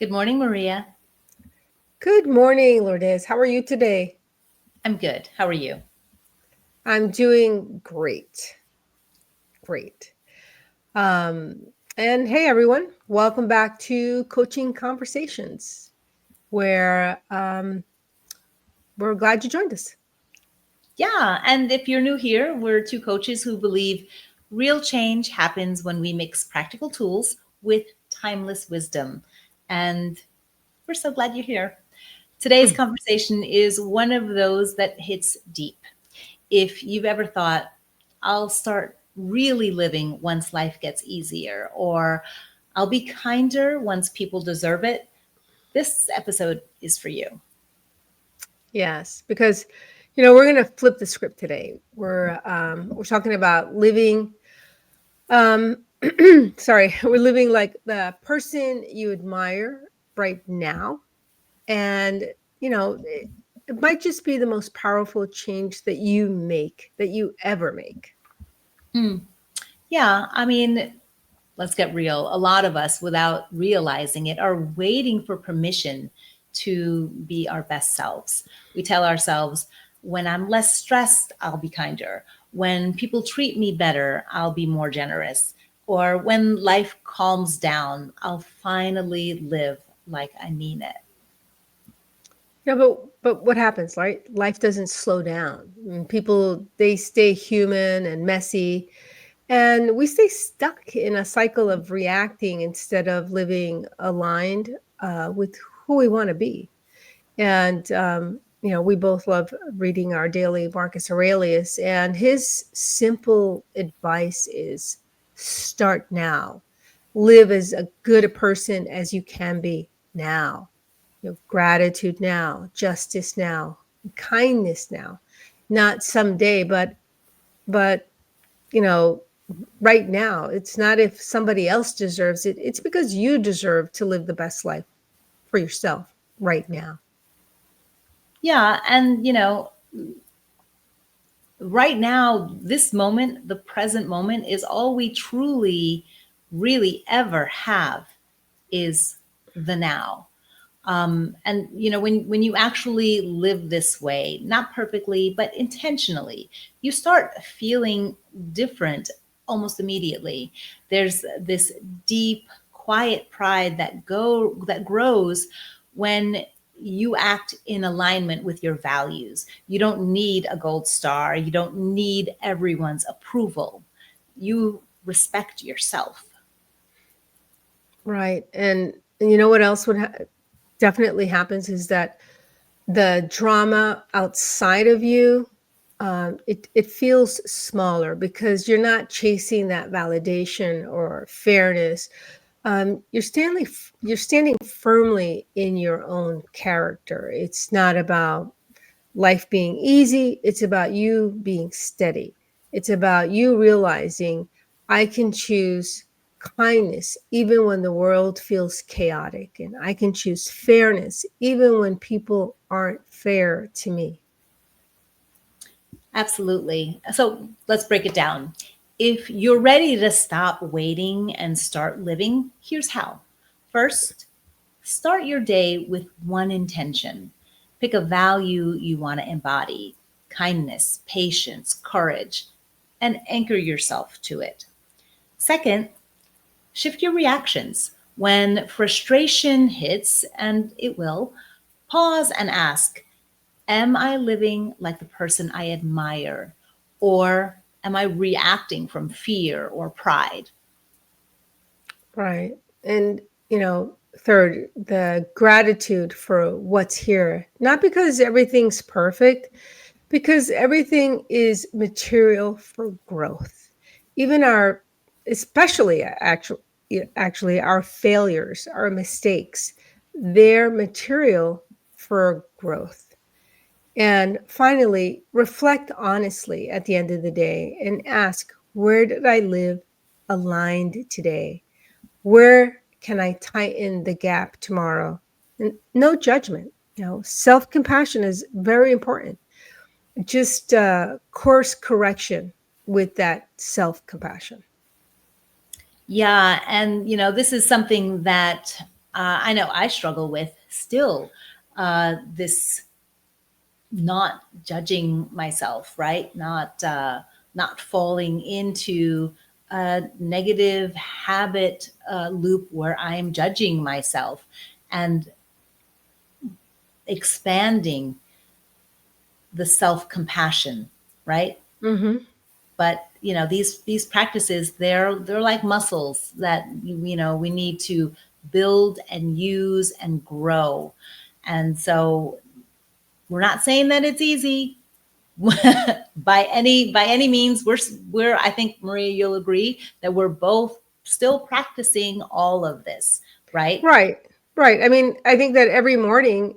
Good morning, Maria. Good morning, Lourdes. How are you today? I'm good. How are you? I'm doing great. Great. Um, and hey, everyone, welcome back to Coaching Conversations, where we're glad you joined us. Yeah, and if you're new here, we're two coaches who believe real change happens when we mix practical tools with timeless wisdom. And we're so glad you're here. Today's conversation is one of those that hits deep. If you've ever thought, I'll start really living once life gets easier, or I'll be kinder once people deserve it, this episode is for you. Yes, because we're going to flip the script today. We're talking about living. Um, sorry, we're living like the person you admire right now, and it might just be the most powerful change that you ever make. Hmm. Yeah, I mean, let's get real. A lot of us, without realizing it, are waiting for permission to be our best selves. We tell ourselves, when I'm less stressed, I'll be kinder. When people treat me better, I'll be more generous. Or when life calms down, I'll finally live like I mean it. But what happens, right? Life doesn't slow down. People, they stay human and messy, and we stay stuck in a cycle of reacting instead of living aligned with who we want to be. And we both love reading our daily Marcus Aurelius, and his simple advice is start now. Live as a good a person as you can be now. Gratitude now, justice now, kindness now. Not someday, but you know, right now. It's not if somebody else deserves it. It's because you deserve to live the best life for yourself right now. Yeah, and right now, this moment, the present moment, is all we truly, really ever have is the now. And when you actually live this way, not perfectly but intentionally, you start feeling different almost immediately. There's this deep quiet pride that grows when you act in alignment with your values. You don't need a gold star, you don't need everyone's approval. You respect yourself. Right. And you know what else definitely happens is that the drama outside of you, it feels smaller because you're not chasing that validation or fairness. You're standing firmly in your own character. It's not about life being easy. It's about you being steady. It's about you realizing I can choose kindness even when the world feels chaotic, and I can choose fairness even when people aren't fair to me. Absolutely. So let's break it down. If you're ready to stop waiting and start living, here's how. First, start your day with one intention. Pick a value you want to embody: kindness, patience, courage, and anchor yourself to it. Second, shift your reactions. When frustration hits, and it will, pause and ask, am I living like the person I admire? Or am I reacting from fear or pride? Right. And, third, the gratitude for what's here, not because everything's perfect, because everything is material for growth. Even especially actually our failures, our mistakes, they're material for growth. And finally, reflect honestly at the end of the day and ask, where did I live aligned today? Where can I tighten the gap tomorrow? And no judgment. Self compassion is very important. Just course correction with that self compassion. Yeah, and this is something that I know I struggle with still, this not judging myself, right? Not falling into a negative habit loop where I'm judging myself, and expanding the self compassion, right? Hmm. But these practices, they're like muscles that we need to build and use and grow. And so we're not saying that it's easy by any means. We're I think, Maria, you'll agree that we're both still practicing all of this, right? Right, right. I mean, I think that every morning,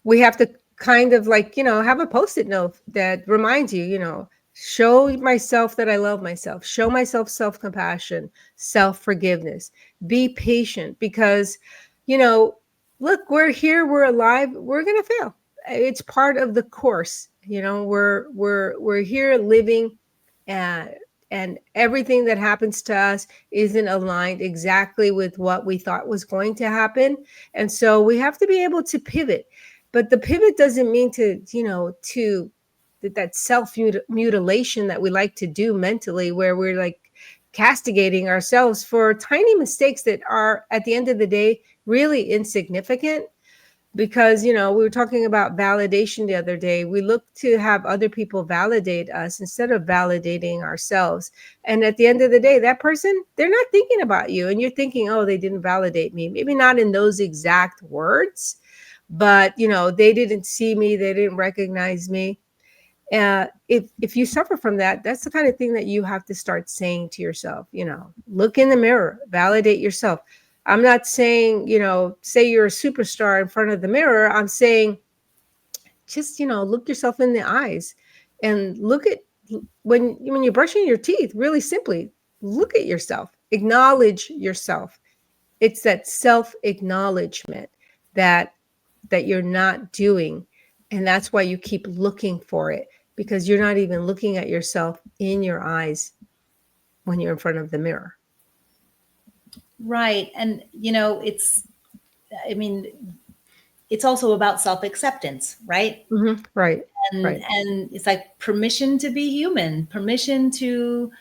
we have to kind of like, have a post-it note that reminds you, show myself that I love myself, show myself self-compassion, self-forgiveness, be patient because, you know, look, we're here, we're alive, we're gonna fail. It's part of the course. We're here living, uh, and everything that happens to us isn't aligned exactly with what we thought was going to happen. And so we have to be able to pivot. But the pivot doesn't mean to that self mutilation that we like to do mentally, where we're like castigating ourselves for tiny mistakes that are, at the end of the day, really insignificant. Because we were talking about validation the other day. We look to have other people validate us instead of validating ourselves. And at the end of the day, that person, they're not thinking about you, and you're thinking, oh, they didn't validate me. Maybe not in those exact words, but they didn't see me, they didn't recognize me. If you suffer from that, that's the kind of thing that you have to start saying to yourself. Look in the mirror, validate yourself. I'm not saying, say you're a superstar in front of the mirror. I'm saying just, look yourself in the eyes and look at, when you're brushing your teeth, really simply look at yourself, acknowledge yourself. It's that self acknowledgement that you're not doing, and that's why you keep looking for it, because you're not even looking at yourself in your eyes when you're in front of the mirror. Right. And I mean, it's also about self-acceptance, right? Right, and right. and it's like permission to be human, permission to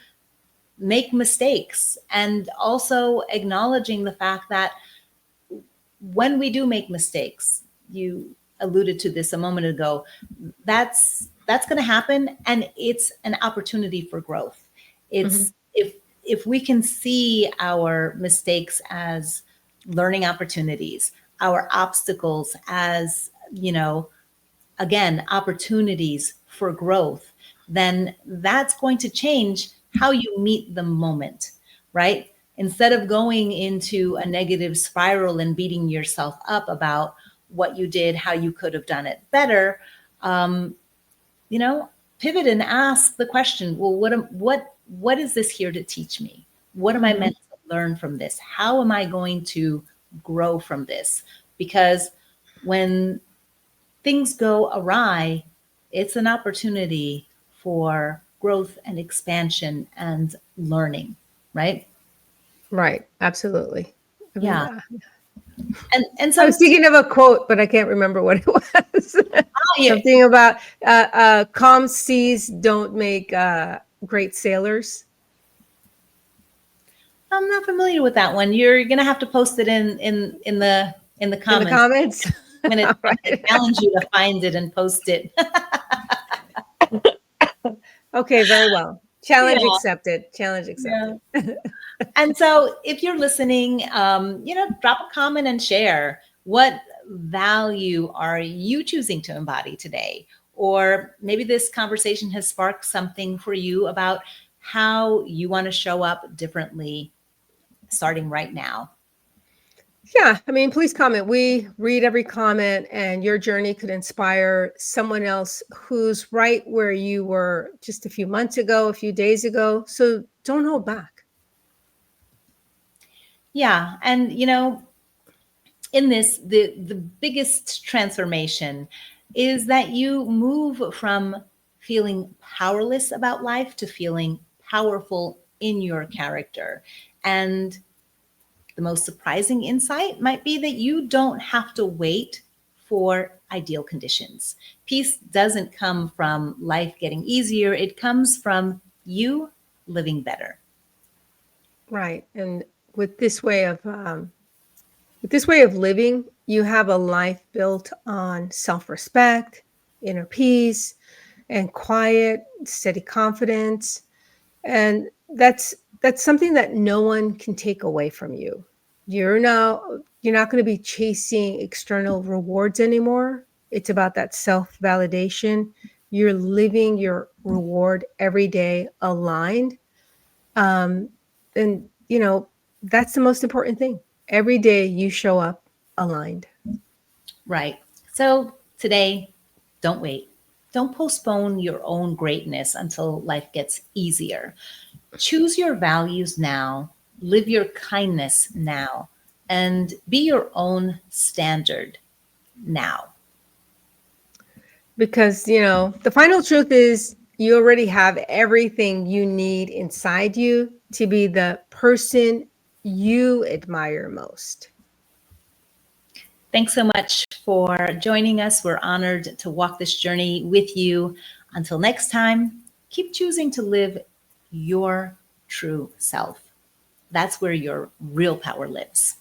make mistakes, and also acknowledging the fact that when we do make mistakes, you alluded to this a moment ago, that's going to happen, and it's an opportunity for growth. Hmm. It's if we can see our mistakes as learning opportunities, our obstacles as, again, opportunities for growth, then that's going to change how you meet the moment, right? Instead of going into a negative spiral and beating yourself up about what you did, how you could have done it better, um, you know, pivot and ask the question, well, what is this here to teach me? What am I Hmm. meant to learn from this? How am I going to grow from this? Because when things go awry, it's an opportunity for growth and expansion and learning, right? Right, absolutely. I mean, Yeah. And I so was thinking of a quote, but I can't remember what it was. yeah, Something about calm seas don't make great sailors. I'm not familiar with that one. You're gonna have to post it in the In the comments. comments. All I'm gonna right. challenge you to find it and post it. Okay, very well. Challenge Yeah, accepted. Challenge yeah. accepted. And so if you're listening, drop a comment and share, what value are you choosing to embody today? Or maybe this conversation has sparked something for you about how you want to show up differently starting right now. Yeah, I mean, please comment. We read every comment, and your journey could inspire someone else who's right where you were just a few months ago, a few days ago. So don't hold back. Yeah. And, in this, the biggest transformation is that you move from feeling powerless about life to feeling powerful in your character. And The most surprising insight might be that you don't have to wait for ideal conditions. Peace doesn't come from life getting easier, it comes from you living better. Right. And with this way of living, you have a life built on self-respect, inner peace, and quiet, steady confidence. And that's something that no one can take away from you. You're not going to be chasing external rewards anymore. It's about that self-validation. You're living your reward every day aligned. Um, and that's the most important thing. Every day you show up aligned. Right. So today, don't wait. Don't postpone your own greatness until life gets easier. Choose your values now, live your kindness now, and be your own standard now. Because, the final truth is you already have everything you need inside you to be the person you admire most. Thanks so much for joining us. We're honored to walk this journey with you. Until next time, keep choosing to live your true self. That's where your real power lives.